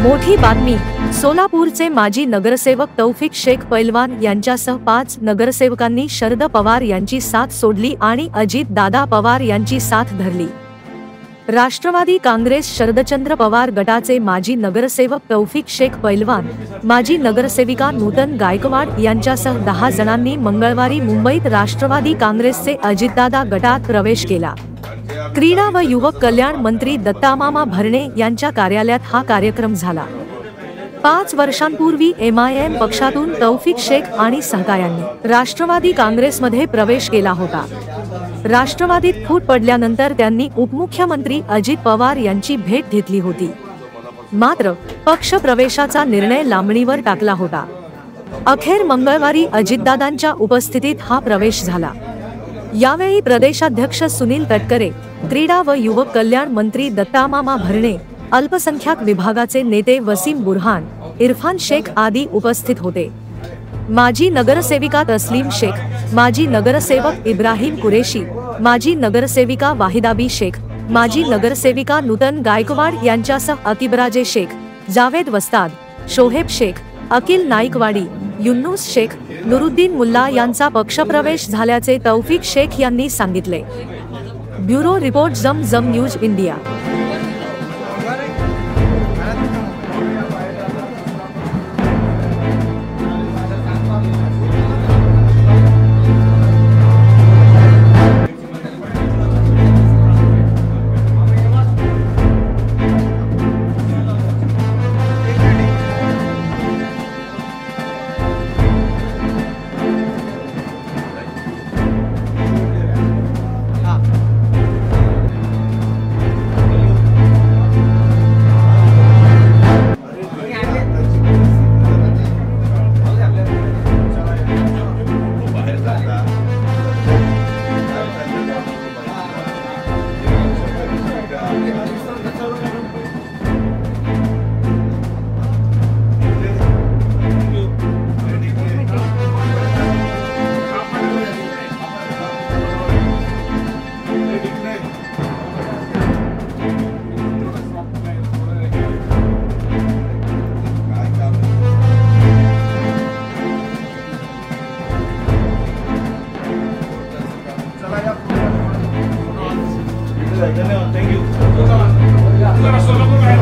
मोठी बातमी, सोलापूरचे माजी नगरसेवक तौफिक शेख पैलवान यांच्यासह 5 नगरसेवकांनी शरद पवार यांची साथ सोडली आणि अजित दादा पवार यांची साथ धरली। राष्ट्रवादी काँग्रेस शरदचंद्र पवार गटाचे माजी नगरसेवक तौफिक शेख पैलवान, माजी नगरसेविका नूतन गायकवाड यांच्यासह 10 जणांनी मंगळवारी मुंबईत राष्ट्रवादी काँग्रेसचे अजितदादा गटात प्रवेश केला। क्रीडा व युवक कल्याण मंत्री दत्तामामा भरणे यांच्या कार्यालयात हा कार्यक्रम झाला। 5 वर्षांपूर्वी MIM पक्षातून तौफिक शेख आणि सहकाऱ्यांनी राष्ट्रवादी काँग्रेसमध्ये प्रवेश केला होता। राष्ट्रवादीत फूट पडल्यानंतर त्यांनी उपमुख्यमंत्री अजित पवार यांची भेट घेतली होती, मात्र पक्ष प्रवेशाचा निर्णय लांबणीवर टाकला होता। अखेर मंगळवारी अजितदादांच्या उपस्थितीत हा प्रवेश झाला। यावेळी प्रदेशाध्यक्ष सुनील तटकरे, क्रीडा व युवक कल्याण मंत्री दत्तामामा भरणे, अल्पसंख्याक विभागाचे नेते वसीम बुरहान, इरफान शेख आदी उपस्थित होते। माजी नगरसेविका तस्लीम शेख, माजी नगरसेवक इब्राहिम कुरेशी, माजी नगरसेविका वाहिदाबी शेख, माजी नगरसेविका नूतन गायकवाड यांच्यासह अकिबराजे शेख, जावेद वस्ताद, शोहेब शेख, अकिल नाईकवाडी, युन्नुस शेख, नुरुद्दीन मुल्ला यांचा पक्षप्रवेश झाल्याचे तौफिक शेख यांनी सांगितले। ब्युरो रिपोर्ट जम न्यूज इंडिया। Thank you.